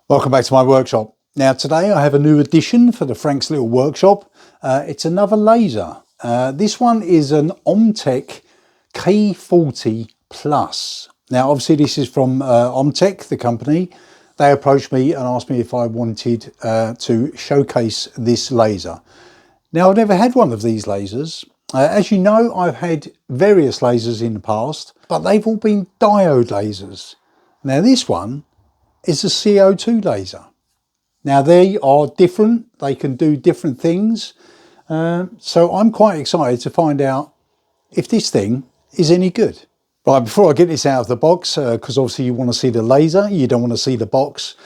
Welcome back to my workshop. Now today I have a new addition for the Frank's little workshop. It's another laser. This one is an Omtech K40 Plus. Now obviously this is from Omtech, the company. They approached me and asked me if I wanted to showcase this laser. Now I've never had one of these lasers. As you know, I've had various lasers in the past, but they've all been diode lasers. Now this one is a CO2 laser. Now they are different, they can do different things. So I'm quite excited to find out if this thing is any good. Right, before I get this out of the box, because obviously you want to see the laser, you don't want to see the box.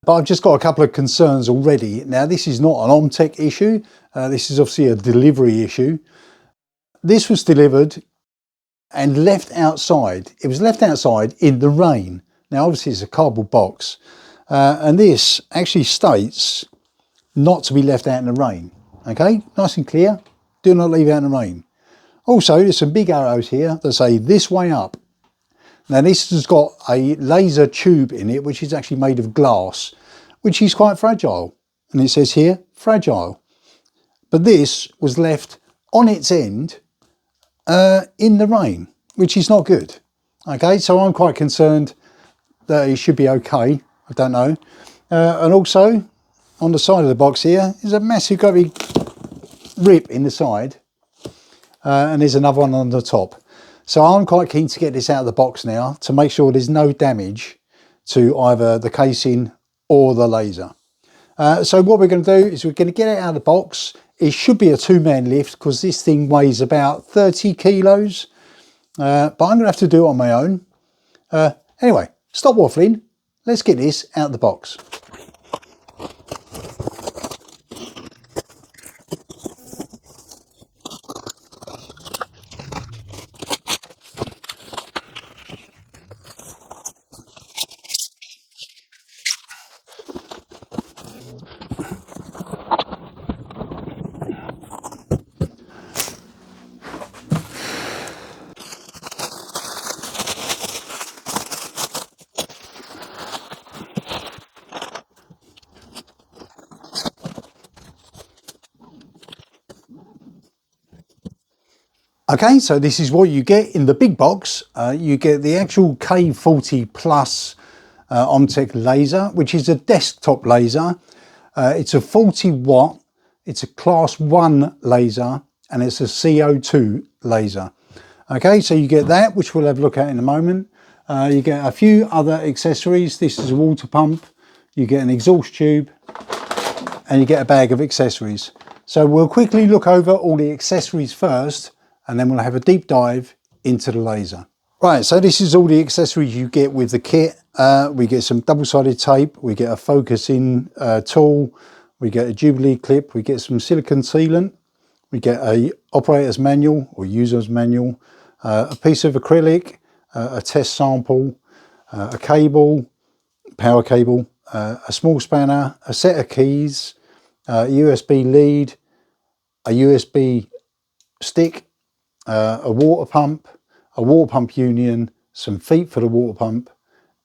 But I've just got a couple of concerns already. Now this is not an Omtech issue, this is obviously a delivery issue. This was delivered and left outside. It was left outside in the rain. Now obviously it's a cardboard box and this actually states not to be left out in the rain. Okay, nice and clear, do not leave out in the rain. Also there's some big arrows here that say this way up. Now this has got a laser tube in it which is actually made of glass, which is quite fragile, and it says here fragile. But this was left on its end in the rain, which is not good. Okay, so I'm quite concerned that it should be okay. I don't know. And also on the side of the box here is a massive great big rip in the side, and there's another one on the top. So I'm quite keen to get this out of the box now to make sure there's no damage to either the casing or the laser. So what we're going to do is we're going to get it out of the box. It should be a two-man lift because this thing weighs about 30 kilos, but I'm going to have to do it on my own. Anyway, stop waffling, let's get this out of the box. Okay, so this is what you get in the big box. You get the actual K40 Plus Omtech laser, which is a desktop laser. It's a 40 watt, it's a class 1 laser, and it's a CO2 laser. Okay, so you get that, which we'll have a look at in a moment. You get a few other accessories. This is a water pump, you get an exhaust tube, and you get a bag of accessories. So we'll quickly look over all the accessories first, and then we'll have a deep dive into the laser. Right, so this is all the accessories you get with the kit. We get some double-sided tape, we get a focusing tool, we get a Jubilee clip, we get some silicone sealant, we get a operator's manual or user's manual, a piece of acrylic, a test sample, a cable, power cable, a small spanner, a set of keys, a USB lead, a USB stick, a water pump union, some feet for the water pump,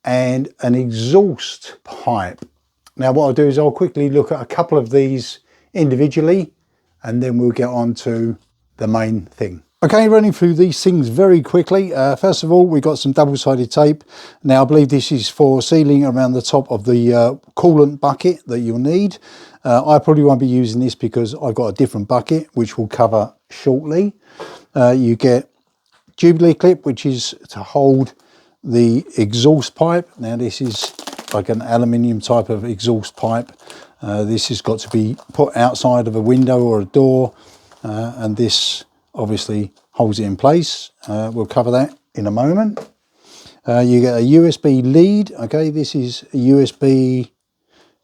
and an exhaust pipe. Now what I'll do is I'll quickly look at a couple of these individually, and then we'll get on to the main thing. Okay, running through these things very quickly. First of all, we've got some double-sided tape. Now I believe this is for sealing around the top of the coolant bucket that you'll need. I probably won't be using this because I've got a different bucket which we'll cover shortly. You get Jubilee clip, which is to hold the exhaust pipe. Now this is like an aluminium type of exhaust pipe. This has got to be put outside of a window or a door, and this obviously holds it in place. We'll cover that in a moment. You get a USB lead. Okay, this is a USB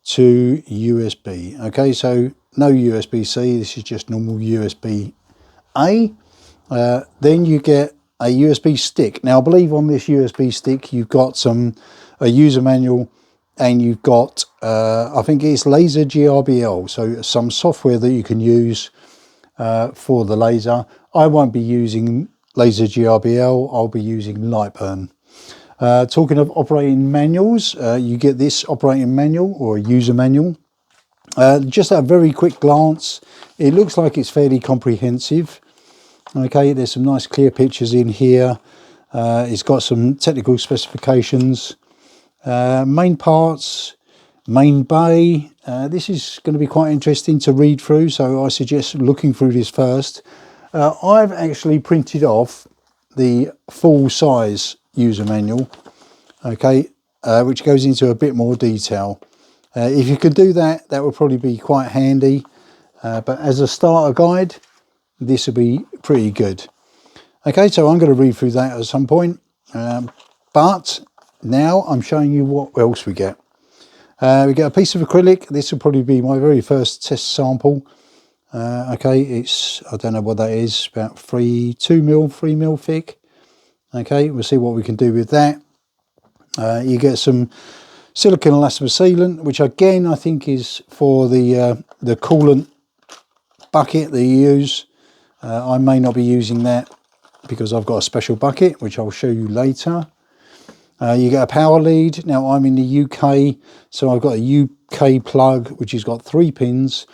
to USB. Okay, so no USB-C, this is just normal USB-A. Then you get a USB stick. Now I believe on this USB stick you've got a user manual, and you've got I think it's laser GRBL, so some software that you can use for the laser. I won't be using laser GRBL, I'll be using Lightburn. Talking of operating manuals, you get this operating manual or a user manual. Just at a very quick glance, it looks like it's fairly comprehensive. Okay, there's some nice clear pictures in here. It's got some technical specifications, main parts, main bay. This is going to be quite interesting to read through, so I suggest looking through this first. I've actually printed off the full size user manual, okay, which goes into a bit more detail. If you could do that, that would probably be quite handy, but as a starter guide, this would be pretty good. Okay, so I'm going to read through that at some point, but now I'm showing you what else we get. We get a piece of acrylic. This will probably be my very first test sample. Okay, it's, I don't know what that is, about 3 mil thick. Okay, we'll see what we can do with that. You get some silicone elastomer sealant, which again I think is for the coolant bucket that you use. I may not be using that because I've got a special bucket, which I'll show you later. You get a power lead. Now I'm in the UK, so I've got a UK plug, which has got 3 pins.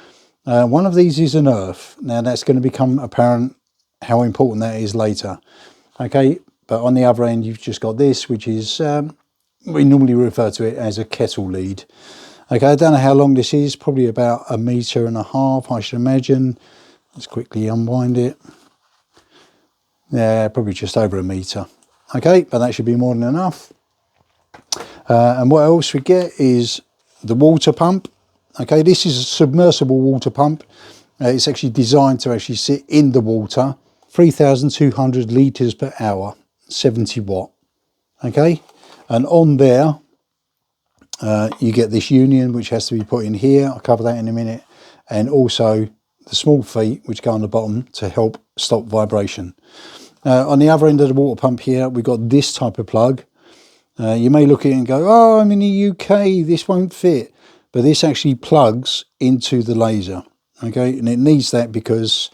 One of these is an earth. Now that's going to become apparent how important that is later. Okay, but on the other end, you've just got this, which is, we normally refer to it as a kettle lead. Okay, I don't know how long this is, probably about 1.5 meters, I should imagine. Let's quickly unwind it. Yeah, probably just over 1 meter. Okay, but that should be more than enough. And what else we get is the water pump. Okay, this is a submersible water pump. It's actually designed to actually sit in the water. 3,200 litres per hour, 70 watt. Okay, and on there, you get this union, which has to be put in here. I'll cover that in a minute. And also the small feet, which go on the bottom to help stop vibration. On the other end of the water pump here, we've got this type of plug. You may look at it and go, oh, I'm in the UK, this won't fit. But this actually plugs into the laser. Okay, and it needs that because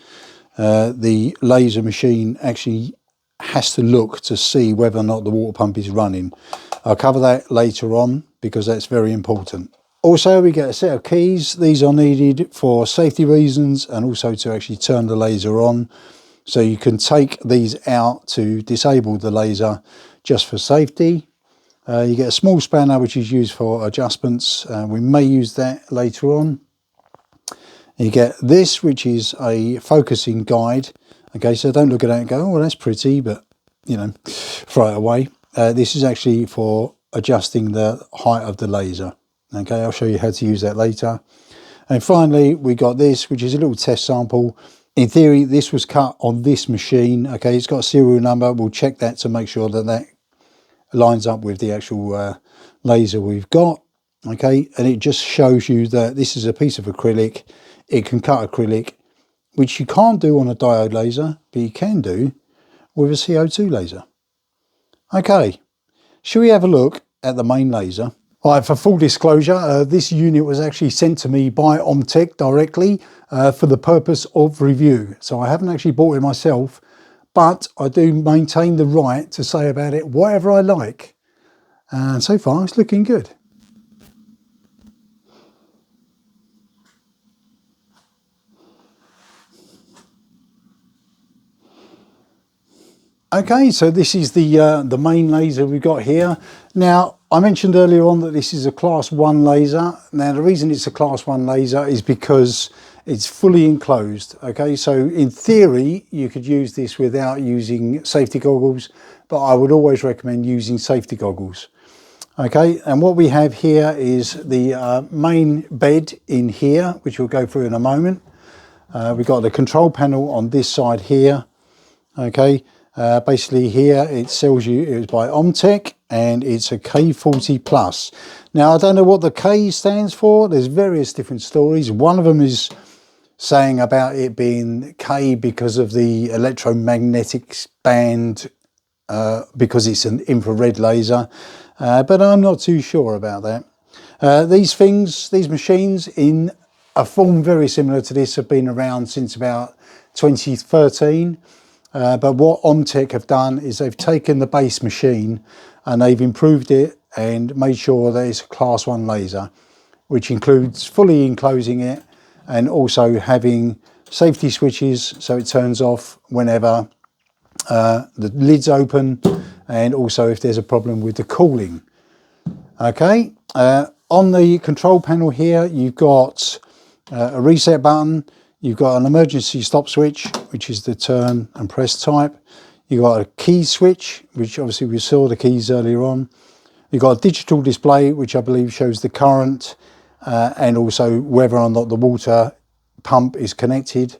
the laser machine actually has to look to see whether or not the water pump is running. I'll cover that later on because that's very important. Also, we get a set of keys. These are needed for safety reasons and also to actually turn the laser on. So you can take these out to disable the laser just for safety. You get a small spanner which is used for adjustments. We may use that later on. You get this, which is a focusing guide. Okay, so don't look at that and go, oh, well, that's pretty, but, you know, throw it away. This is actually for adjusting the height of the laser. Okay, I'll show you how to use that later. And finally, we got this, which is a little test sample. In theory, this was cut on this machine. Okay, it's got a serial number. We'll check that to make sure that that lines up with the actual laser we've got. Okay, and it just shows you that this is a piece of acrylic. It can cut acrylic, which you can't do on a diode laser, but you can do with a CO2 laser. Okay, shall we have a look at the main laser? All right, for full disclosure, this unit was actually sent to me by Omtech directly for the purpose of review. So I haven't actually bought it myself, but I do maintain the right to say about it whatever I like. And so far, it's looking good. Okay, so this is the main laser we've got here. Now, I mentioned earlier on that this is a class 1 laser. Now, the reason it's a class 1 laser is because it's fully enclosed. Okay, so in theory, you could use this without using safety goggles, but I would always recommend using safety goggles. Okay, and what we have here is the main bed in here, which we'll go through in a moment. We've got the control panel on this side here. Okay. Basically here it tells you it was by Omtech and it's a K40 plus. Now I don't know what the K stands for. There's various different stories. One of them is saying about it being K because of the electromagnetic band because it's an infrared laser, but I'm not too sure about that. These machines in a form very similar to this have been around since about 2013. But what Omtech have done is they've taken the base machine and they've improved it and made sure that it's a class 1 laser, which includes fully enclosing it and also having safety switches so it turns off whenever the lid's open, and also if there's a problem with the cooling. Okay, on the control panel here you've got a reset button, you've got an emergency stop switch, which is the turn and press type. You've got a key switch, which obviously we saw the keys earlier on. You've got a digital display, which I believe shows the current and also whether or not the water pump is connected.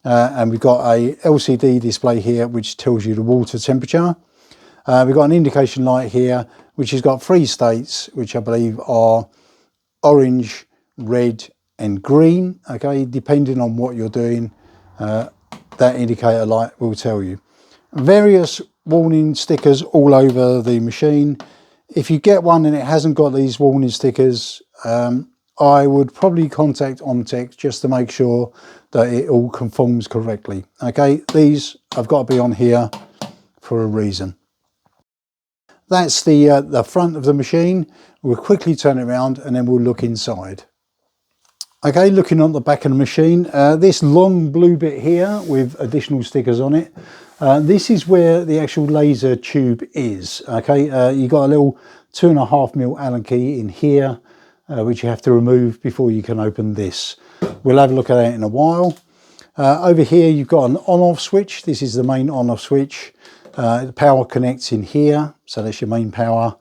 And we've got a LCD display here, which tells you the water temperature. We've got an indication light here, which has got 3 states, which I believe are orange, red and green. Okay, depending on what you're doing, that indicator light will tell you. Various warning stickers all over the machine. If you get one and it hasn't got these warning stickers, I would probably contact Omtech just to make sure that it all conforms correctly. Okay, these have got to be on here for a reason. That's the front of the machine. We'll quickly turn it around and then we'll look inside. Okay, looking on the back of the machine, this long blue bit here with additional stickers on it, this is where the actual laser tube is. Okay, you've got a little 2.5mm Allen key in here, which you have to remove before you can open this. We'll have a look at that in a while. Over here you've got an on-off switch. This is the main on-off switch. The power connects in here, so that's your main power.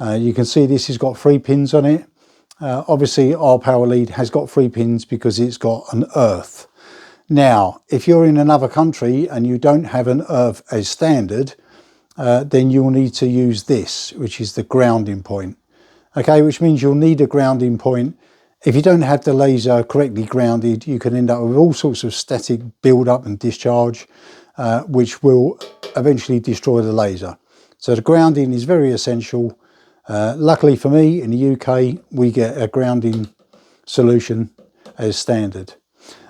You can see this has got 3 pins on it. Obviously our power lead has got 3 pins because it's got an earth. Now if you're in another country and you don't have an earth as standard, then you'll need to use this, which is the grounding point. Okay, which means you'll need a grounding point. If you don't have the laser correctly grounded, you can end up with all sorts of static build up and discharge, which will eventually destroy the laser. So the grounding is very essential. Luckily for me, in the UK, we get a grounding solution as standard.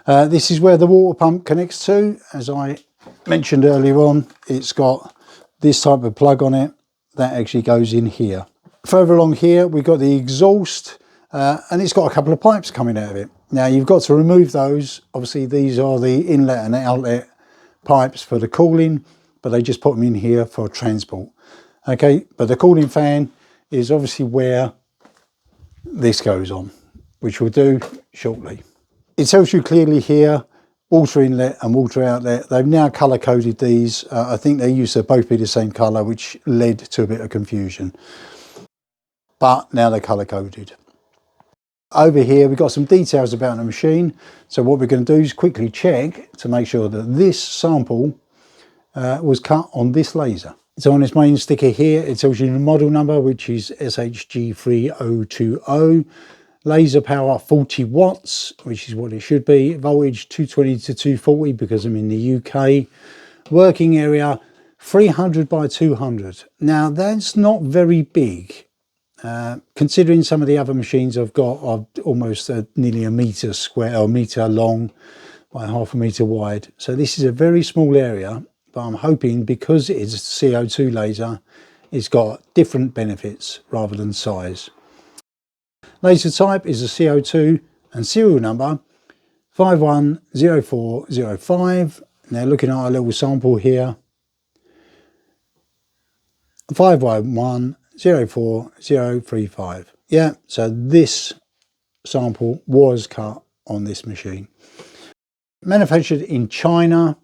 This is where the water pump connects to. As I mentioned earlier on, it's got this type of plug on it that actually goes in here. Further along here, we've got the exhaust, and it's got a couple of pipes coming out of it. Now you've got to remove those. Obviously these are the inlet and outlet pipes for the cooling, but they just put them in here for transport. Okay, but the cooling fan is obviously where this goes on, which we'll do shortly. It tells you clearly here, water inlet and water outlet. They've now colour coded these. I think they used to both be the same colour, which led to a bit of confusion. But now they're colour coded. Over here we've got some details about the machine. So what we're going to do is quickly check to make sure that this sample was cut on this laser. So on its main sticker here, it tells you the model number, which is SHG3020. Laser power 40 watts, which is what it should be. Voltage 220 to 240 because I'm in the UK. Working area 300 by 200. Now that's not very big. Considering some of the other machines I've got are almost nearly a metre square or metre long by 1/2 metre wide. So this is a very small area, but I'm hoping because it's a CO2 laser, it's got different benefits rather than size. Laser type is a CO2 and serial number 510405. Now looking at our little sample here, 51104035. Yeah, so this sample was cut on this machine. Manufactured in China,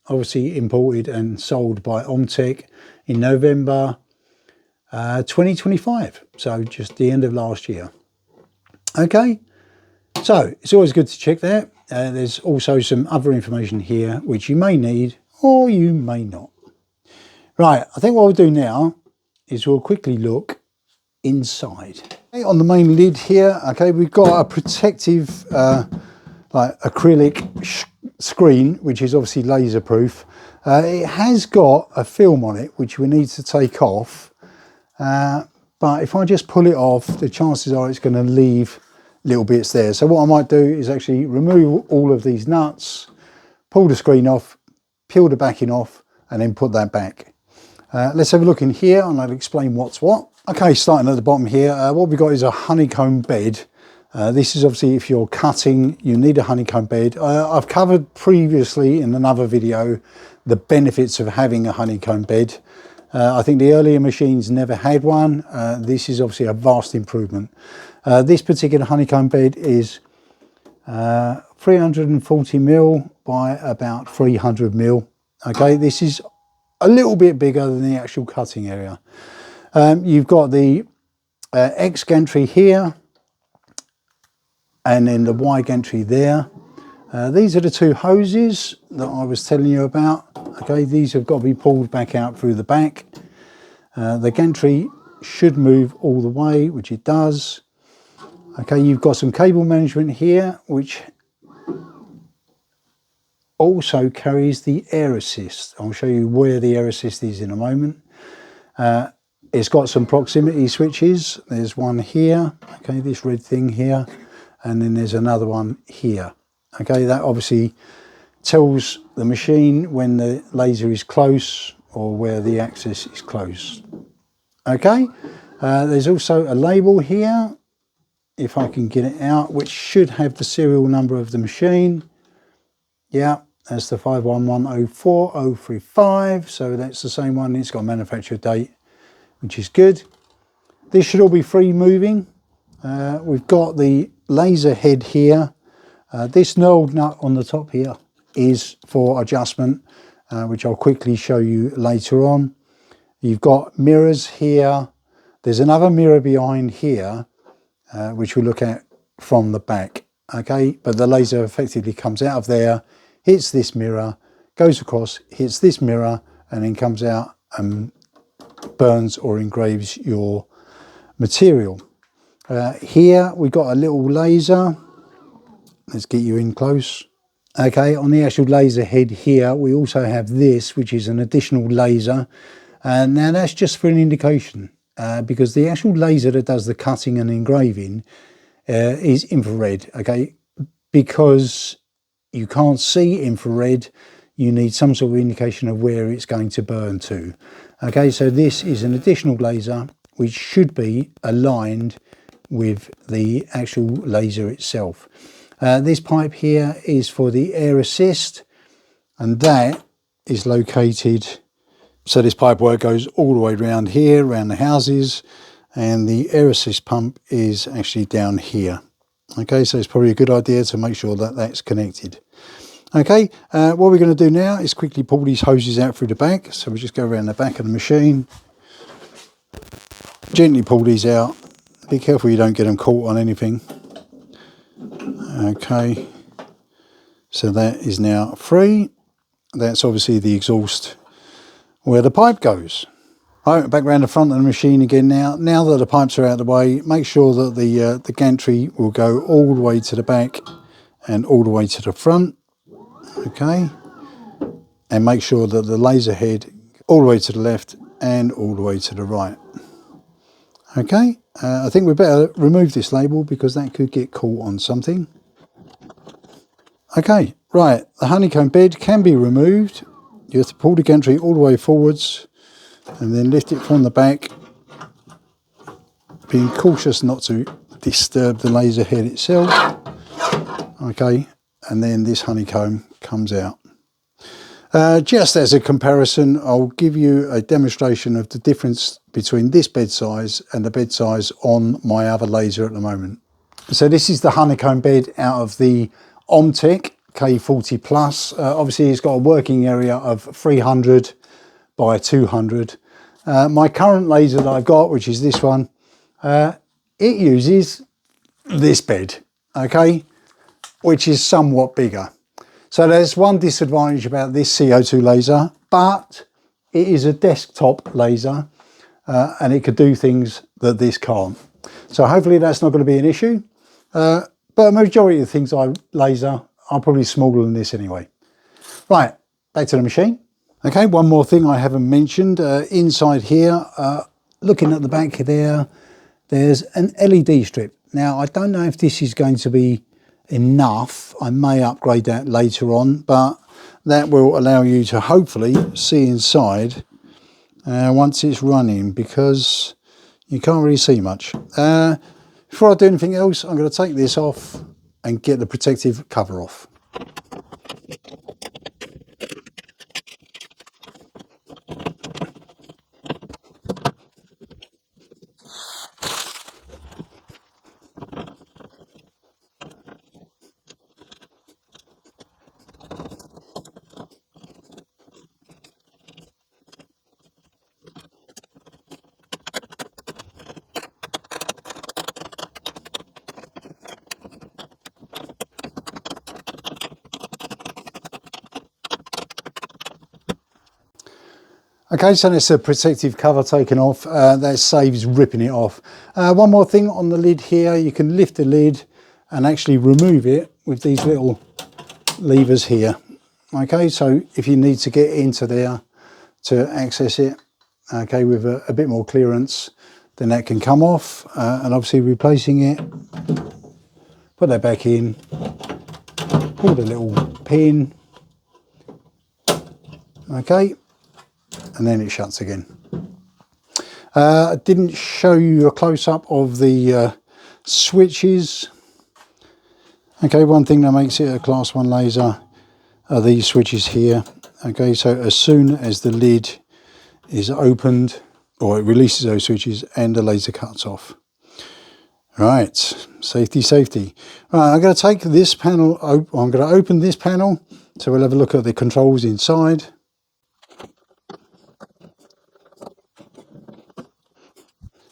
obviously imported and sold by Omtech in November 2025, so just the end of last year. Okay, so it's always good to check that. There's also some other information here which you may need or you may not. Right, I think what we'll do now is we'll quickly look inside. Okay, on the main lid here, okay, we've got a protective like acrylic screen, which is obviously laser proof. It has got a film on it which we need to take off, but if I just pull it off, the chances are it's going to leave little bits there. So what I might do is actually remove all of these nuts, pull the screen off, peel the backing off, and then put that back. Let's have a look in here and I'll explain what's what. Okay, starting at the bottom here, what we've got is a honeycomb bed. This is obviously if you're cutting, you need a honeycomb bed. I've covered previously in another video the benefits of having a honeycomb bed. I think the earlier machines never had one. This is obviously a vast improvement. This particular honeycomb bed is 340 mil by about 300 mil. Okay, this is a little bit bigger than the actual cutting area. You've got the X gantry here and then the Y gantry there. These are the two hoses that I was telling you about. Okay, these have got to be pulled back out through the back. The gantry should move all the way, which it does. Okay, you've got some cable management here, which also carries the air assist. I'll show you where the air assist is in a moment. It's got some proximity switches. There's one here, okay, this red thing here, and then there's another one here. Okay, that obviously tells the machine when the laser is close or where the axis is close. Okay, there's also a label here, if I can get it out, which should have the serial number of the machine. Yeah, that's the 51104035, so that's the same one. It's got a manufacturer date, which is good. This should all be free moving. We've got the laser head here. This knurled nut on the top here is for adjustment, which I'll quickly show you later on. You've got mirrors here. There's another mirror behind here, which we'll look at from the back. Okay, but the laser effectively comes out of there, hits this mirror, goes across, hits this mirror, and then comes out and burns or engraves your material. Here we've got a little laser. Let's get you in close. Okay, on the actual laser head here, we also have this, which is an additional laser. Now that's just for an indication, because the actual laser that does the cutting and engraving is infrared, okay? Because you can't see infrared, you need some sort of indication of where it's going to burn to. Okay, so this is an additional laser, which should be aligned with the actual laser itself. This pipe here is for the air assist, and that is located, so this pipe work goes all the way around here, around the houses, and the air assist pump is actually down here. Okay, so it's probably a good idea to make sure that that's connected. Okay, what we're going to do now is quickly pull these hoses out through the back. So we just go around the back of the machine, gently pull these out. Be careful you don't get them caught on anything. Okay, so that is now free. That's obviously the exhaust where the pipe goes. Right, back around the front of the machine again now. Now that the pipes are out of the way, make sure that the gantry will go all the way to the back and all the way to the front. Okay, and make sure that the laser head all the way to the left and all the way to the right. Okay, I think we better remove this label because that could get caught on something. Okay, right, the honeycomb bed can be removed. You have to pull the gantry all the way forwards and then lift it from the back, being cautious not to disturb the laser head itself. Okay, and then this honeycomb comes out. Just as a comparison, I'll give you a demonstration of the difference between this bed size and the bed size on my other laser at the moment. So this is the honeycomb bed out of the Omtech K40 Plus. Obviously it's got a working area of 300 by 200. My current laser that I've got, which is this one, it uses this bed, okay, which is somewhat bigger. So there's one disadvantage about this CO2 laser, but it is a desktop laser and it could do things that this can't. So hopefully that's not going to be an issue. But a majority of the things I laser are probably smaller than this anyway. Right, back to the machine. Okay, one more thing I haven't mentioned. Inside here, looking at the back there, there's an LED strip. Now, I don't know if this is going to be enough. I may upgrade that later on, but that will allow you to hopefully see inside once it's running, because you can't really see much. Before I do anything else, I'm going to take this off and get the protective cover off. Okay, so that's the protective cover taken off. That saves ripping it off. One more thing on the lid here, you can lift the lid and actually remove it with these little levers here. Okay, so if you need to get into there to access it, okay, with a bit more clearance, then that can come off. And obviously replacing it, put that back in, pull the little pin, okay, and then it shuts again. I didn't show you a close-up of the switches. Okay, one thing that makes it a class 1 laser are these switches here. Okay, so as soon as the lid is opened, or it releases those switches and the laser cuts off. Right, safety, safety. Right, I'm going to take this panel, I'm going to open this panel, so we'll have a look at the controls inside.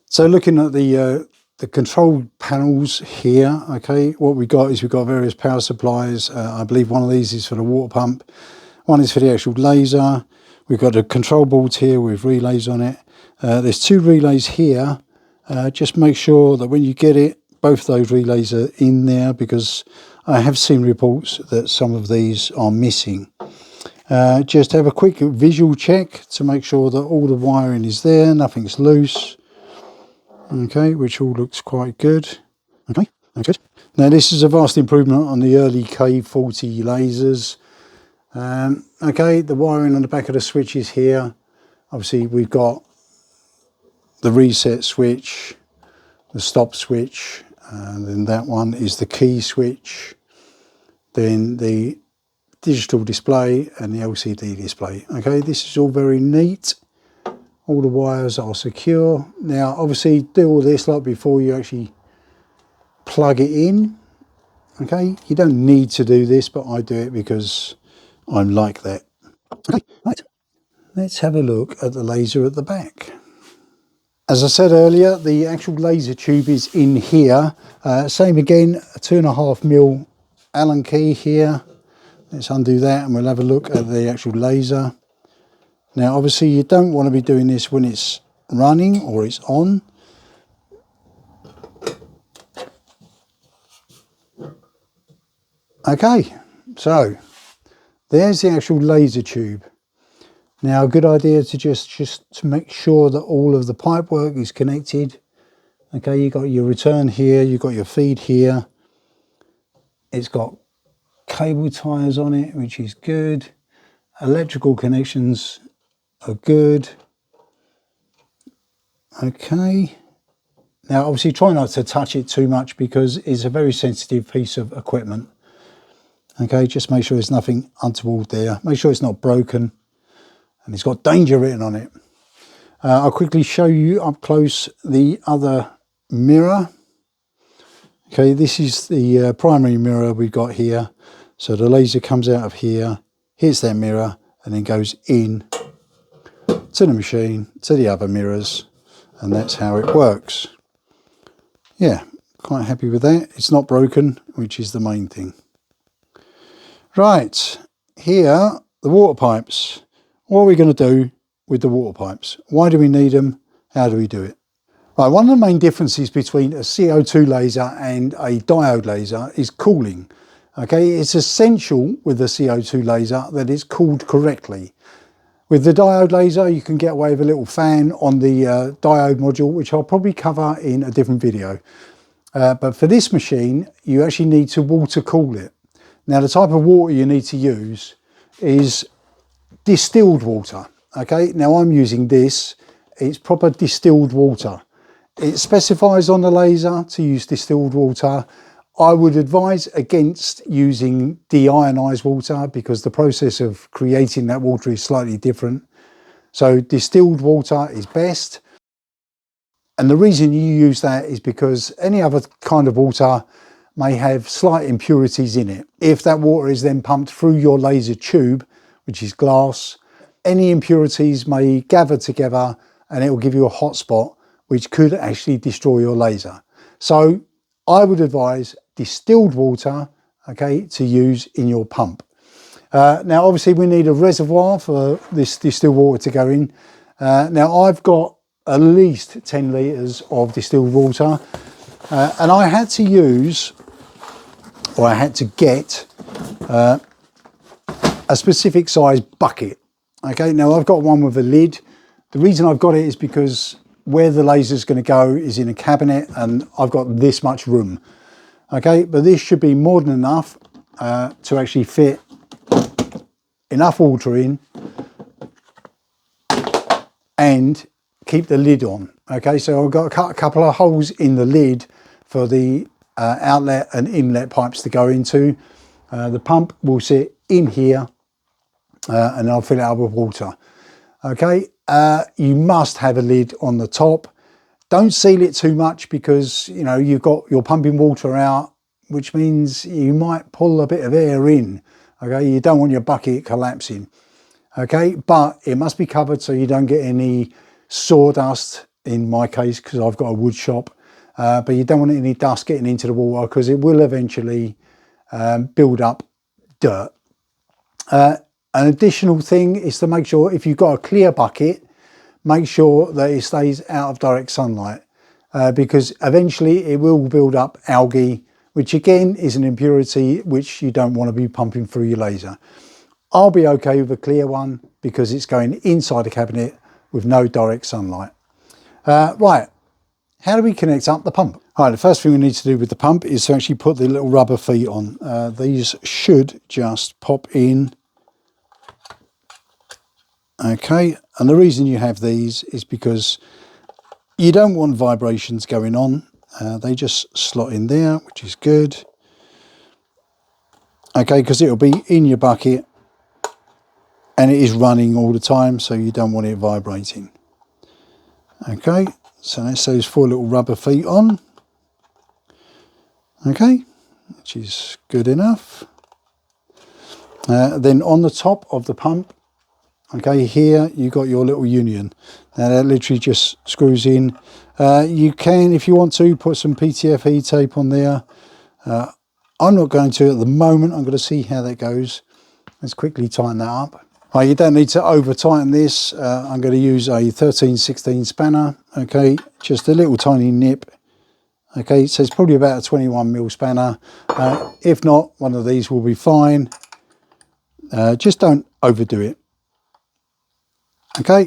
So looking at the control panels here, okay, what we got is we've got various power supplies. I believe one of these is for the water pump, one is for the actual laser. We've got the control boards here with relays on it. There's 2 relays here. Just make sure that when you get it, both those relays are in there, because I have seen reports that some of these are missing. Just have a quick visual check to make sure that all the wiring is there, nothing's loose. Okay, which all looks quite good. Okay, that's good. Now this is a vast improvement on the early K40 lasers. Okay, the wiring on the back of the switch is here. Obviously we've got the reset switch, the stop switch, and then that one is the key switch, then the digital display and the LCD display. Okay, this is all very neat. All the wires are secure. Now obviously do all this like before you actually plug it in. Okay, you don't need to do this, but I do it because I'm like that. Okay, right. Let's have a look at the laser at the back. As I said earlier, the actual laser tube is in here. Same again, a 2.5mm Allen key here. Let's undo that and we'll have a look at the actual laser. Now obviously you don't want to be doing this when it's running or it's on. Okay, so there's the actual laser tube. Now a good idea to just to make sure that all of the pipe work is connected. Okay, you got your return here, you've got your feed here. It's got cable ties on it, which is good. Electrical connections are good. Okay, now obviously try not to touch it too much because it's a very sensitive piece of equipment. Okay, just make sure there's nothing untoward there. Make sure it's not broken and it's got danger written on it. I'll quickly show you up close the other mirror. Okay, this is the primary mirror we've got here. So the laser comes out of here, hits that mirror and then goes in to the machine, to the other mirrors, and that's how it works. Yeah, quite happy with that. It's not broken, which is the main thing. Right, here, the water pipes. What are we going to do with the water pipes? Why do we need them? How do we do it? Right, one of the main differences between a CO2 laser and a diode laser is cooling. Okay, it's essential with the CO2 laser that it's cooled correctly. With the diode laser, you can get away with a little fan on the diode module, which I'll probably cover in a different video. But for this machine, you actually need to water cool it. Now, the type of water you need to use is distilled water. Okay, now I'm using this, it's proper distilled water. It specifies on the laser to use distilled water. I would advise against using deionized water because the process of creating that water is slightly different. So distilled water is best. And the reason you use that is because any other kind of water may have slight impurities in it. If that water is then pumped through your laser tube, which is glass, any impurities may gather together and it will give you a hot spot, which could actually destroy your laser. So I would advise distilled water, okay, to use in your pump. Now, obviously we need a reservoir for this distilled water to go in. Now I've got at least 10 litres of distilled water, and I had to use, or I had to get a specific size bucket. Okay, now I've got one with a lid. The reason I've got it is because where the laser is going to go is in a cabinet and I've got this much room. Okay, but this should be more than enough to actually fit enough water in and keep the lid on. Okay, so I've got a couple of holes in the lid for the outlet and inlet pipes to go into. The pump will sit in here and I'll fill it up with water. Okay, you must have a lid on the top. Don't seal it too much because you know you're pumping water out, which means you might pull a bit of air in. Okay, you don't want your bucket collapsing. Okay, but it must be covered so you don't get any sawdust, in my case because I've got a wood shop, but you don't want any dust getting into the water because it will eventually build up dirt. An additional thing is to make sure if you've got a clear bucket, make sure that it stays out of direct sunlight because eventually it will build up algae, which again is an impurity which you don't want to be pumping through your laser. I'll be okay with a clear one because it's going inside the cabinet with no direct sunlight. Right, how do we connect up the pump? All right, the first thing we need to do with the pump is to actually put the little rubber feet on. These should just pop in. Okay, and the reason you have these is because you don't want vibrations going on. They just slot in there, which is good. Okay, because it'll be in your bucket and it is running all the time, so you don't want it vibrating. Okay, so that's those 4 little rubber feet on. Okay, which is good enough. Then on the top of the pump, okay, here you got your little union. Now that literally just screws in. You can, if you want to, put some PTFE tape on there. I'm not going to at the moment. I'm going to see how that goes. Let's quickly tighten that up. Right, you don't need to over tighten this. I'm going to use a 13/16 spanner. Okay, just a little tiny nip. Okay, so it's probably about a 21mm spanner. If not, one of these will be fine. Just don't overdo it. Okay,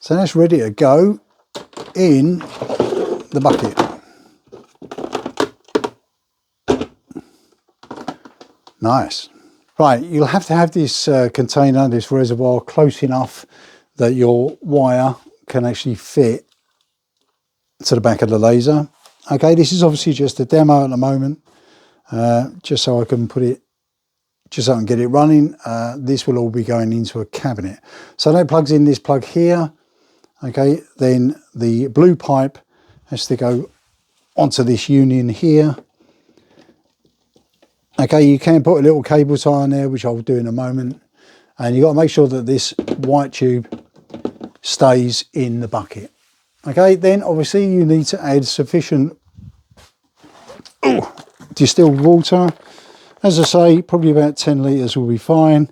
so that's ready to go in the bucket. Nice. Right, you'll have to have this container, this reservoir, close enough that your wire can actually fit to the back of the laser. Okay, this is obviously just a demo at the moment, just so I can put it, just so I can get it running. This will all be going into a cabinet. So that plugs in this plug here. Okay, then the blue pipe has to go onto this union here. Okay, you can put a little cable tie on there, which I'll do in a moment. And you've got to make sure that this white tube stays in the bucket. Okay, then obviously you need to add sufficient distilled water. As I say, probably about 10 litres will be fine.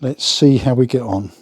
Let's see how we get on.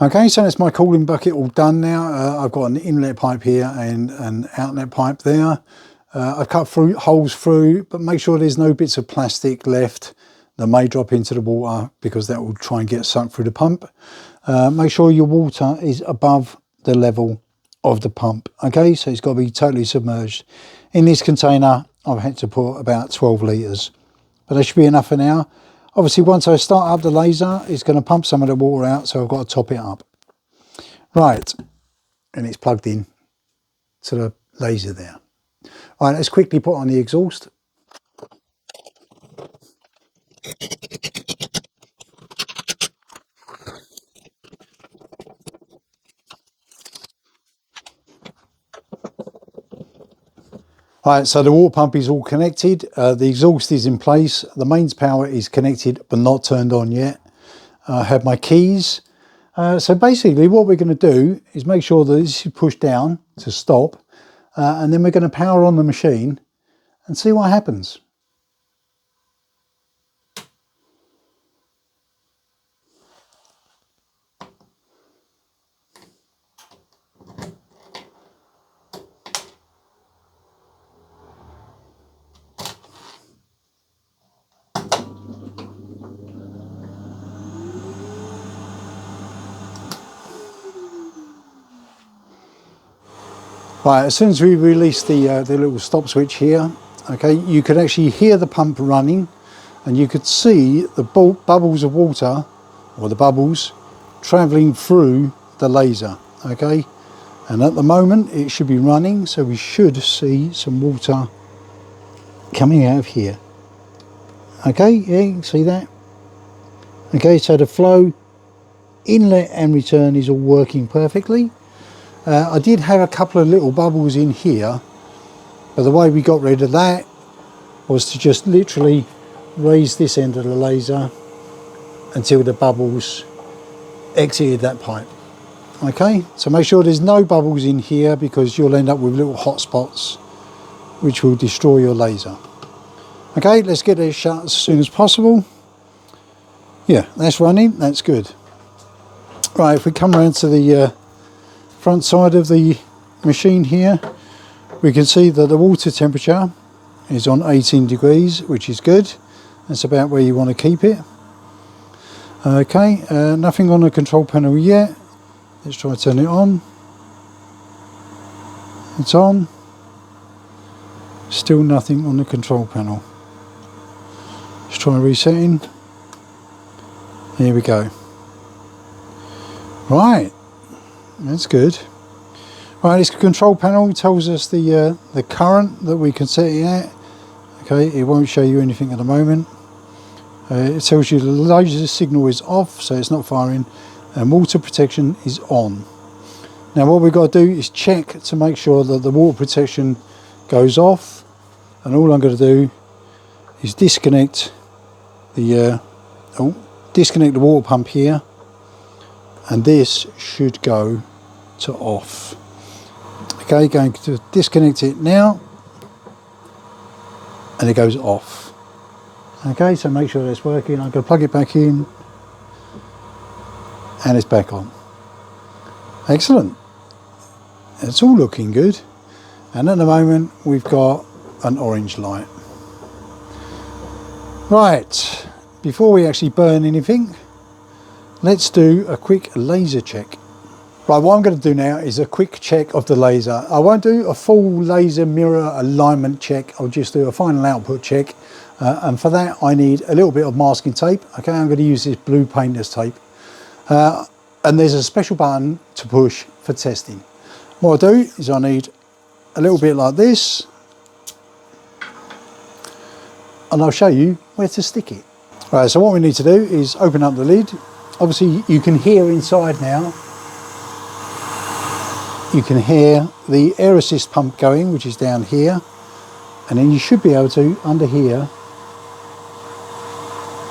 Okay, so that's my cooling bucket all done now. I've got an inlet pipe here and an outlet pipe there. I've cut holes through, but make sure there's no bits of plastic left that may drop into the water, because that will try and get sucked through the pump. Make sure your water is above the level of the pump. Okay, so it's got to be totally submerged. In this container, I've had to put about 12 litres, but that should be enough for now. Obviously, once I start up the laser, it's going to pump some of the water out, so I've got to top it up. Right, and it's plugged in to the laser there. All right, let's quickly put on the exhaust. All right, so the water pump is all connected. The exhaust is in place. The mains power is connected, but not turned on yet. I have my keys. So basically what we're going to do is make sure that this is pushed down to stop, and then we're going to power on the machine and see what happens. Right, as soon as we release the little stop switch here, okay, you could actually hear the pump running, and you could see the bubbles of water, or the bubbles, travelling through the laser, okay? And at the moment it should be running, so we should see some water coming out of here. Okay, yeah, you can see that. Okay, so the flow, inlet and return is all working perfectly. I did have a couple of little bubbles in here, but the way we got rid of that was to just literally raise this end of the laser until the bubbles exited that pipe. Okay, so make sure there's no bubbles in here, because you'll end up with little hot spots which will destroy your laser. Okay, let's get this shut as soon as possible. Yeah, that's running, that's good. Right, if we come around to the front side of the machine here, we can see that the water temperature is on 18 degrees, which is good. That's about where you want to keep it. Okay, nothing on the control panel yet. Let's try to turn it on. It's on. Still nothing on the control panel. Let's try resetting. Here we go. Right, that's good. Right, this control panel tells us the current that we can set it at. Okay, it won't show you anything at the moment. It tells you the laser signal is off, so it's not firing, and water protection is on. Now what we've got to do is check to make sure that the water protection goes off, and all I'm going to do is disconnect the disconnect the water pump here, and this should go to off. Okay, going to disconnect it now, and it goes off. Okay, so make sure that's working. I'm going to plug it back in, and it's back on. Excellent. It's all looking good, and at the moment we've got an orange light. Right, before we actually burn anything, let's do a quick laser check. Right, what I'm going to do now is a quick check of the laser. I won't do a full laser mirror alignment check, I'll just do a final output check. And for that I need a little bit of masking tape. Okay, I'm going to use this blue painter's tape. And there's a special button to push for testing. What I do is I need a little bit like this, and I'll show you where to stick it. Right, so what we need to do is open up the lid. Obviously you can hear inside now. You can hear the air assist pump going, which is down here, and then you should be able to, under here,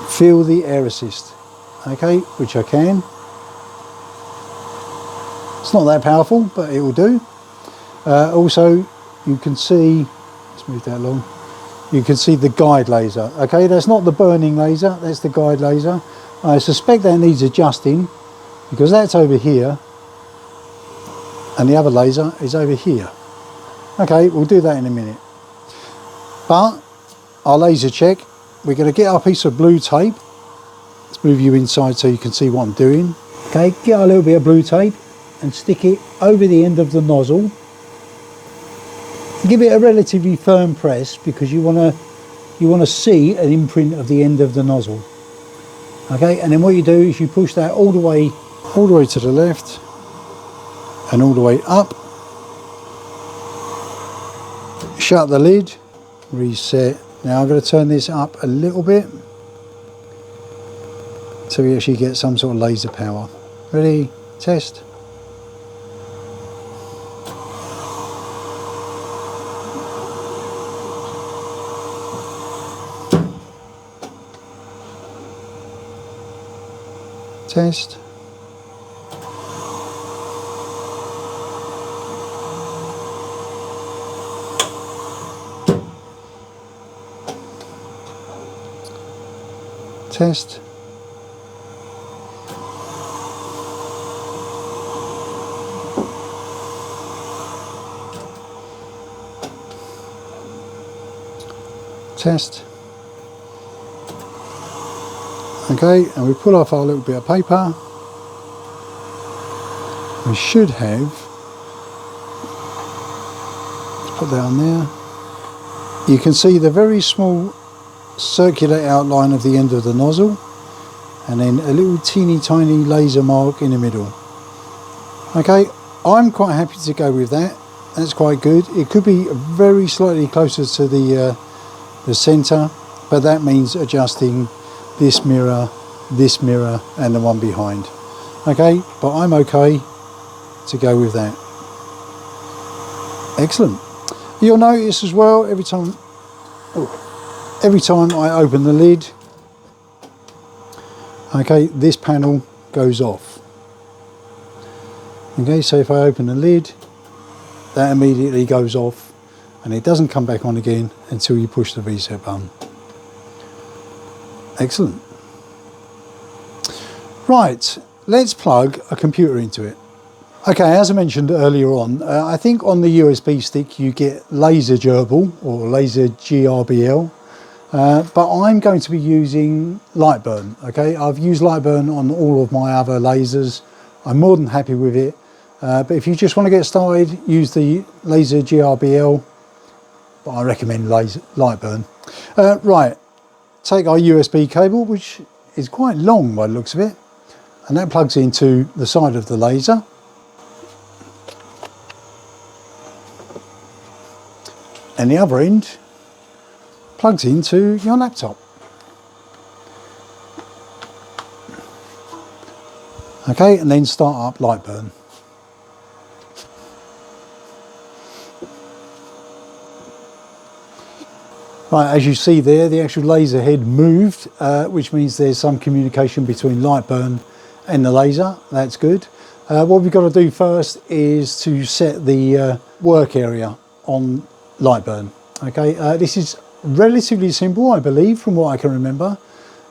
feel the air assist. Okay, which I can. It's not that powerful, but it will do. Also, you can see, let's move that along. You can see the guide laser. Okay, that's not the burning laser, that's the guide laser. I suspect that needs adjusting because that's over here and the other laser is over here. Okay, we'll do that in a minute. But our laser check, we're going to get our piece of blue tape. Let's move you inside so you can see what I'm doing. Okay, get a little bit of blue tape and stick it over the end of the nozzle. Give it a relatively firm press because you want to see an imprint of the end of the nozzle. Okay, and then what you do is you push that all the way to the left and all the way up. Shut the lid, reset. Now I'm going to turn this up a little bit so we actually get some sort of laser power. Ready? Test. Test. Test. Test. Okay, and we pull off our little bit of paper. We should have, let's put that on there. You can see the very small circular outline of the end of the nozzle and then a little teeny tiny laser mark in the middle. Okay, I'm quite happy to go with that. That's quite good. It could be very slightly closer to the center, but that means adjusting this mirror, and the one behind. Okay, but I'm okay to go with that. Excellent. You'll notice as well every time I open the lid, okay, this panel goes off. Okay, so if I open the lid, that immediately goes off and it doesn't come back on again until you push the reset button. Excellent. Right, let's plug a computer into it. Okay, as I mentioned earlier on, I think on the USB stick you get laser gerbil or laser GRBL, but I'm going to be using Lightburn. Okay, I've used Lightburn on all of my other lasers. I'm more than happy with it, but if you just want to get started, use the laser GRBL, but I recommend Lightburn. Right, take our USB cable, which is quite long by the looks of it, and that plugs into the side of the laser. And the other end plugs into your laptop. Okay, and then start up Lightburn. Right, as you see there, the actual laser head moved, which means there's some communication between Lightburn and the laser. That's good. What we've got to do first is to set the work area on Lightburn. Okay, this is relatively simple, I believe, from what I can remember.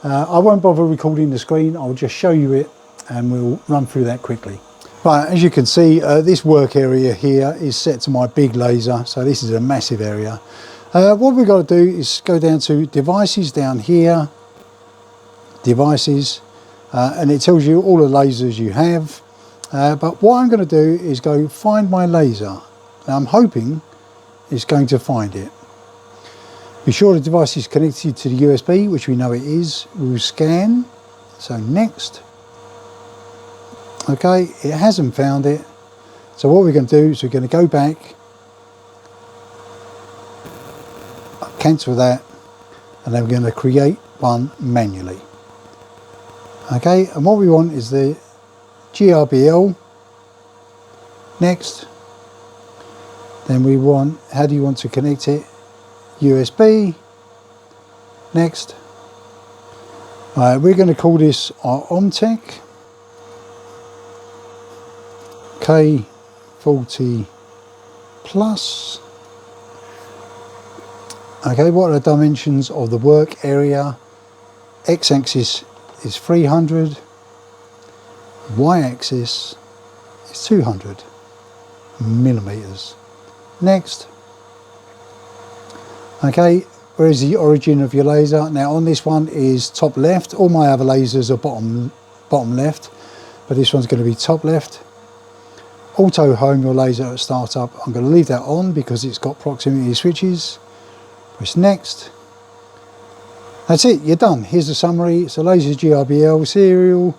I won't bother recording the screen, I'll just show you it and we'll run through that quickly. Right, as you can see, this work area here is set to my big laser, so this is a massive area. What we've got to do is go down to devices down here, devices, and it tells you all the lasers you have. But what I'm going to do is go find my laser. Now I'm hoping it's going to find it. Be sure the device is connected to the USB, which we know it is. We'll scan, so next. Okay, it hasn't found it. So what we're going to do is we're going to go back, cancel that, and then we're going to create one manually. Okay, and what we want is the GRBL. Next. Then we want, how do you want to connect it? USB. Next. We're going to call this our Omtech K40 Plus. Okay, what are the dimensions of the work area? X-axis is 300, Y-axis is 200 millimeters. Next. Okay, where is the origin of your laser? Now on this one is top left. All my other lasers are bottom left, but this one's going to be top left. Auto home your laser at startup. I'm going to leave that on because it's got proximity switches. Press next. That's it, you're done. Here's the summary. It's a laser GRBL serial,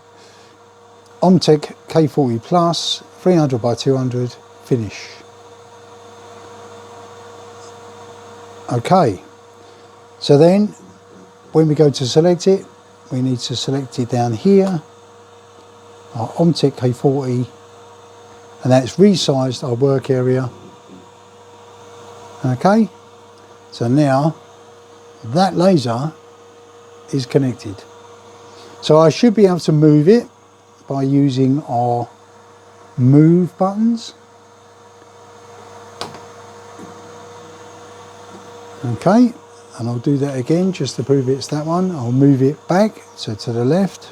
Omtech K40 Plus, 300 by 200, finish. Okay, so then when we go to select it, we need to select it down here, our Omtech K40, and that's resized our work area. Okay, so now that laser is connected. So I should be able to move it by using our move buttons. Okay, and I'll do that again just to prove it's that one. I'll move it back, so to the left.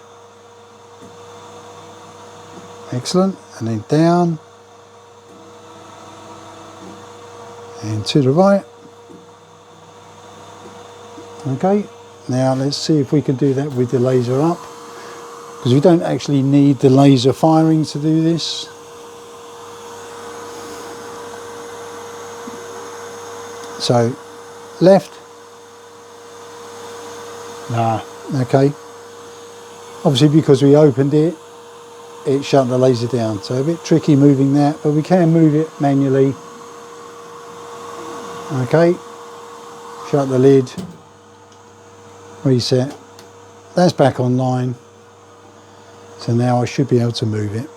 Excellent, and then down. And to the right. Okay, now let's see if we can do that with the laser up, because we don't actually need the laser firing to do this. So left, okay, obviously because we opened it, it shut the laser down, so a bit tricky moving that, but we can move it manually. Okay, shut the lid, reset, that's back online, so now I should be able to move it.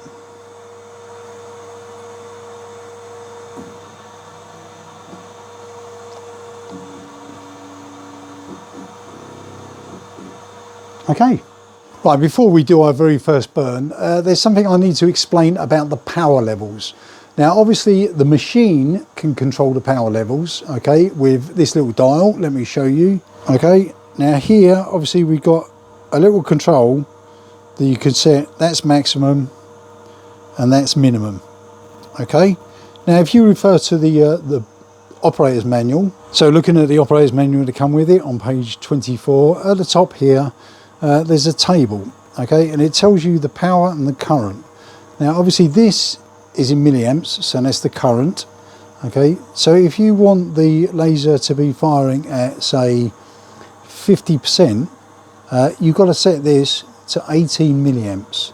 Okay, right, before we do our very first burn, there's something I need to explain about the power levels. Now obviously the machine can control the power levels, okay, with this little dial. Let me show you. Okay, now here obviously we've got a little control that you can set, that's maximum and that's minimum. Okay, now if you refer to the operator's manual, so looking at the operator's manual to come with it on page 24, at the top here, there's a table, okay, and it tells you the power and the current. Now obviously this is in milliamps, so that's the current. Okay, so if you want the laser to be firing at say 50%, you've got to set this to 18 milliamps.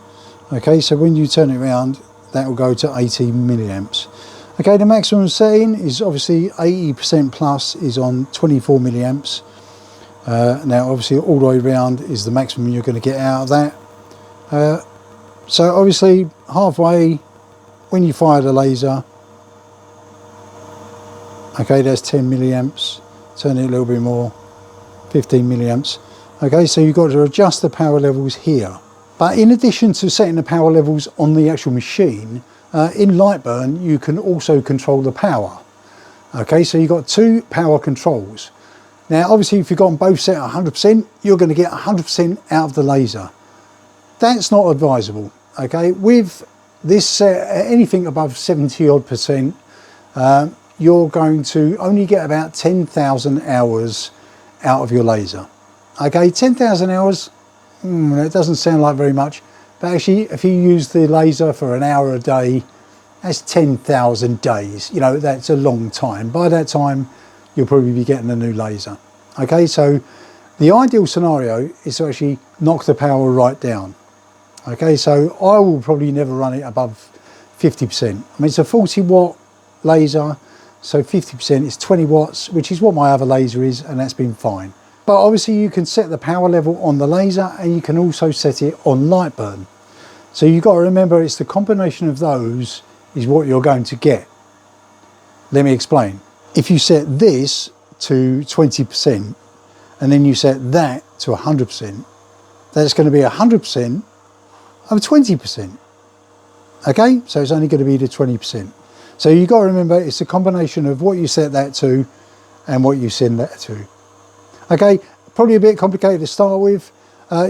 Okay, so when you turn it around, that will go to 18 milliamps. Okay, the maximum setting is obviously 80% plus is on 24 milliamps. Now obviously all the way around is the maximum you're going to get out of that. So obviously halfway when you fire the laser, okay, that's 10 milliamps, turn it a little bit more, 15 milliamps. Okay, so you've got to adjust the power levels here. But in addition to setting the power levels on the actual machine, in Lightburn you can also control the power. Okay, so you've got two power controls. Now obviously if you've got them both set at 100%, you're going to get 100% out of the laser. That's not advisable. Okay, with this set at anything above 70 odd percent, you're going to only get about 10,000 hours out of your laser. Okay, 10,000 hours, that doesn't sound like very much, but actually if you use the laser for an hour a day, that's 10,000 days. You know, that's a long time. By that time you'll probably be getting a new laser. Okay, so the ideal scenario is to actually knock the power right down. Okay, so I will probably never run it above 50%. I mean, it's a 40 watt laser, so 50% is 20 watts, which is what my other laser is, and that's been fine. But obviously you can set the power level on the laser and you can also set it on Lightburn. So you've got to remember it's the combination of those is what you're going to get. Let me explain. If you set this to 20% and then you set that to 100%, that's going to be 100% of 20%. Okay, so it's only going to be the 20%. So you've got to remember it's a combination of what you set that to and what you send that to. Okay, probably a bit complicated to start with.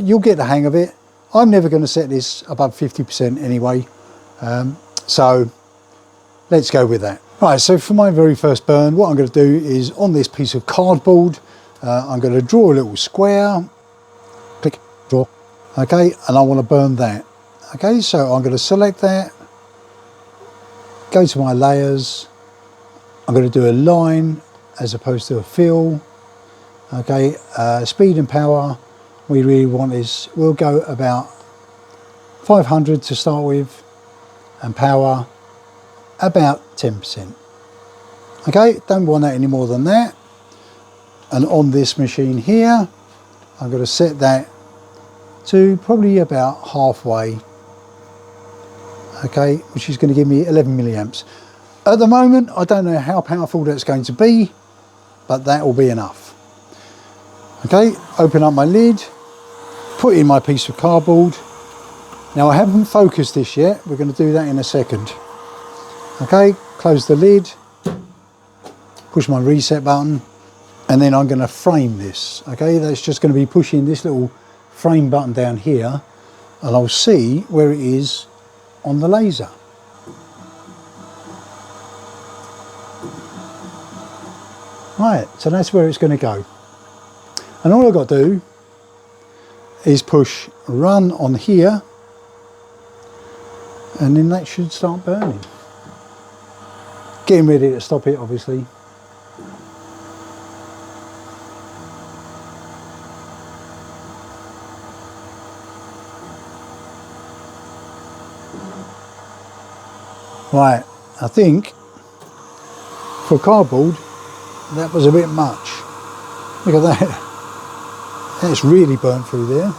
You'll get the hang of it. I'm never going to set this above 50% anyway. So let's go with that. Right, so for my very first burn, what I'm going to do is on this piece of cardboard, I'm going to draw a little square, click, draw, okay, and I want to burn that. Okay, so I'm going to select that, go to my layers, I'm going to do a line as opposed to a fill. Okay, speed and power, we really want is, we'll go about 500 to start with, and power about 10%. Okay, don't want that any more than that. And on this machine here, I'm going to set that to probably about halfway. Okay, which is going to give me 11 milliamps. At the moment, I don't know how powerful that's going to be, but that will be enough. Okay, open up my lid, put in my piece of cardboard. Now I haven't focused this yet, we're going to do that in a second. Okay, close the lid, push my reset button, and then I'm going to frame this. Okay, that's just going to be pushing this little frame button down here, and I'll see where it is on the laser. Right, so that's where it's going to go. And all I've got to do is push run on here, and then that should start burning. Getting ready to stop it, obviously. Right, I think for cardboard that was a bit much. Look at that. That's really burnt through there.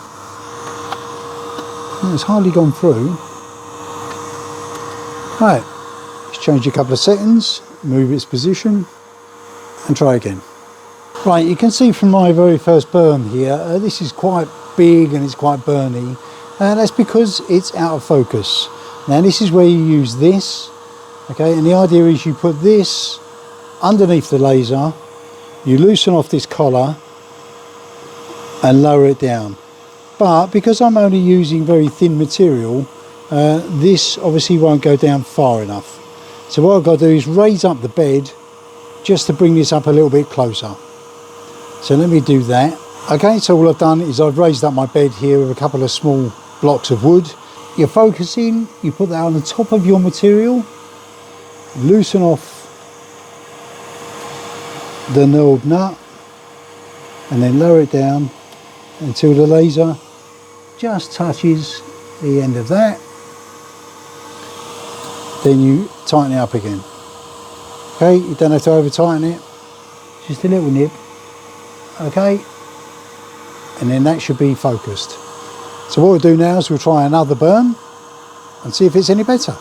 It's hardly gone through. Right, let's change a couple of settings, move its position, and try again. Right, you can see from my very first burn here, this is quite big and it's quite burny. That's because it's out of focus. Now this is where you use this, okay, and the idea is you put this underneath the laser, you loosen off this collar and lower it down. But because I'm only using very thin material, this obviously won't go down far enough. So what I've got to do is raise up the bed just to bring this up a little bit closer. So let me do that. Okay, so all I've done is I've raised up my bed here with a couple of small blocks of wood. You're focusing, you put that on the top of your material, loosen off the knurled nut, and then lower it down until the laser just touches the end of that. Then you tighten it up again. Okay, you don't have to over tighten it, just a little nip. Okay, and then that should be focused. So what we'll do now is we'll try another burn and see if it's any better.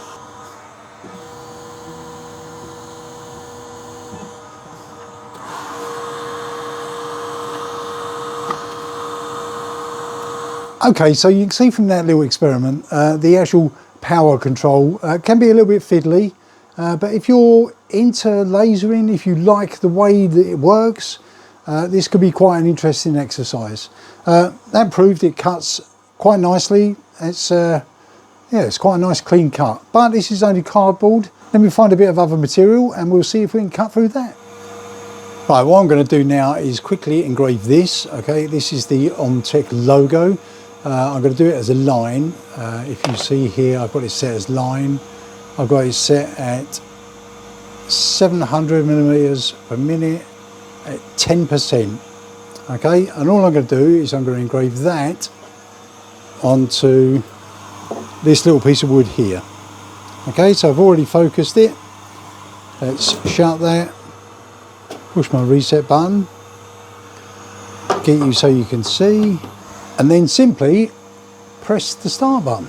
Okay, so you can see from that little experiment, the actual power control can be a little bit fiddly, but if you're into lasering, if you like the way that it works, this could be quite an interesting exercise. That proved it cuts quite nicely. It's yeah, it's quite a nice clean cut, but this is only cardboard. Let me find a bit of other material and we'll see if we can cut through that. Right, what I'm going to do now is quickly engrave this. Okay, this is the Omtech logo. I'm going to do it as a line. If you see here, I've got it set as line. I've got it set at 700 millimeters per minute at 10%. Okay, and all I'm going to do is I'm going to engrave that onto this little piece of wood here. Okay, so I've already focused it. Let's shut that, push my reset button, get you so you can see, and then simply press the start button.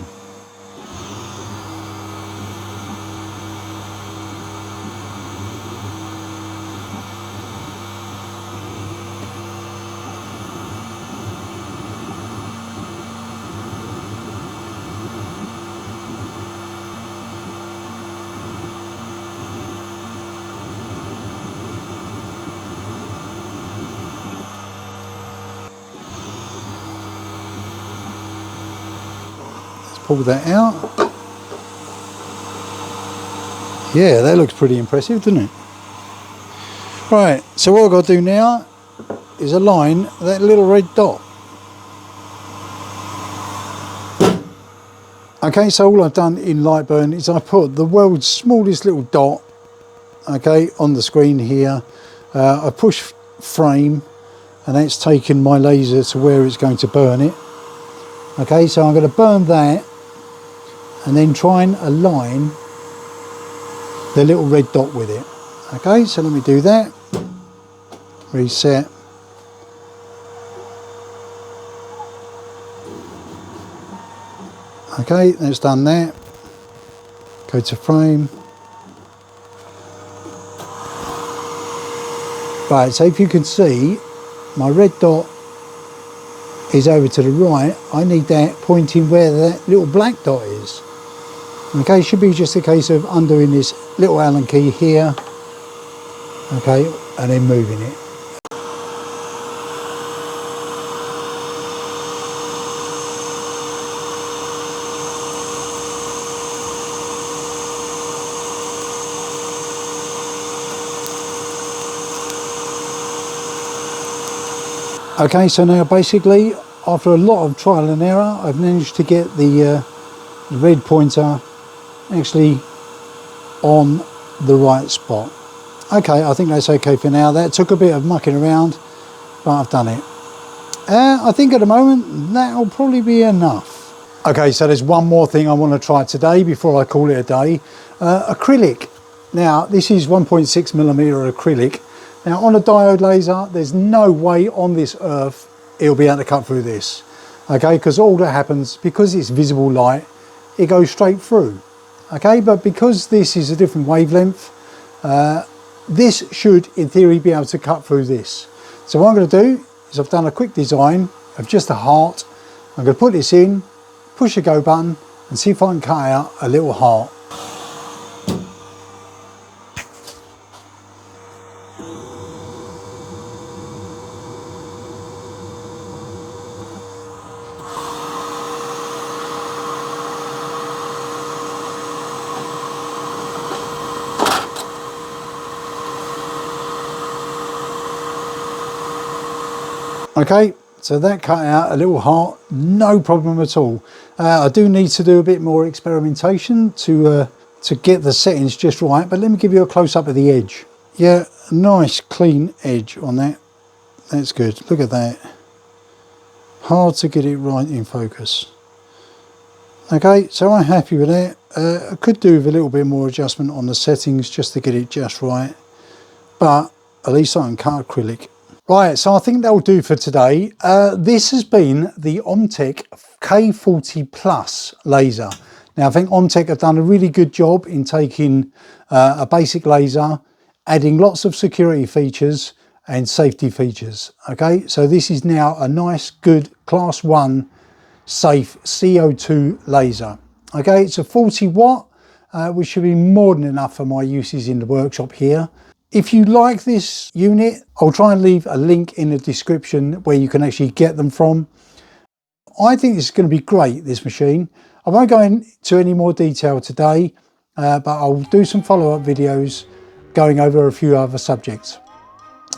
pull that out. Yeah, that looks pretty impressive, doesn't it? Right, so what I've got to do now is align that little red dot. Okay, so all I've done in Lightburn is I put the world's smallest little dot, okay, on the screen here. I push frame, and that's taken my laser to where it's going to burn it. Okay, so I'm going to burn that and then try and align the little red dot with it. Okay, so let me do that. Reset. Okay, that's done that. Go to frame. Right, so if you can see, my red dot is over to the right. I need that pointing where that little black dot is. Okay, should be just a case of undoing this little Allen key here. Okay, and then moving it. Okay, so now basically, after a lot of trial and error, I've managed to get the red pointer actually on the right spot. Okay, I think that's okay for now. That took a bit of mucking around, but I've done it. I think at the moment, that'll probably be enough. Okay, so there's one more thing I want to try today before I call it a day. Acrylic. Now, this is 1.6mm acrylic. Now, on a diode laser, there's no way on this earth it'll be able to cut through this. Okay, because all that happens, because it's visible light, it goes straight through. Okay, but because this is a different wavelength, this should, in theory, be able to cut through this. So what I'm going to do is I've done a quick design of just a heart. I'm going to put this in, push the go button, and see if I can cut out a little heart. Okay, so that cut out a little heart, no problem at all. I do need to do a bit more experimentation to get the settings just right, but let me give you a close-up of the edge. Yeah, nice clean edge on that. That's good, look at that. Hard to get it right in focus. Okay, so I'm happy with that. I could do with a little bit more adjustment on the settings just to get it just right, but at least I can cut acrylic. Right, so I think that'll do for today. This has been the Omtech K40 Plus laser. Now, I think Omtech have done a really good job in taking a basic laser, adding lots of security features and safety features. Okay, so this is now a nice, good class 1 safe CO2 laser. Okay, it's a 40 watt, which should be more than enough for my uses in the workshop here. If you like this unit, I'll try and leave a link in the description where you can actually get them from. I think this is going to be great, this machine. I won't go into any more detail today, but I'll do some follow-up videos going over a few other subjects.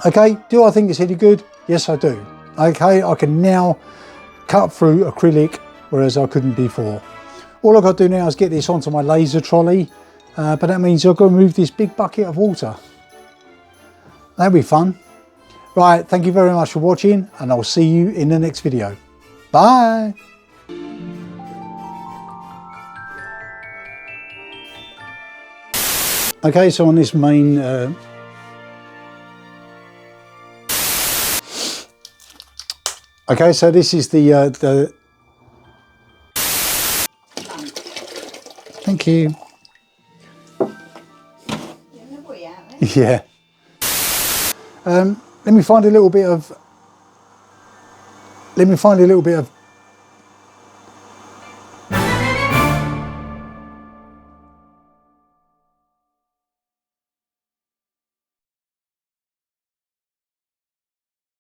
Okay, do I think it's any good? Yes, I do. Okay, I can now cut through acrylic, whereas I couldn't before. All I've got to do now is get this onto my laser trolley, but that means I've got to move this big bucket of water. That'll be fun. Right, thank you very much for watching, and I'll see you in the next video. Bye. Okay, so on this main okay, so this is the thank you. Yeah. Let me find a little bit of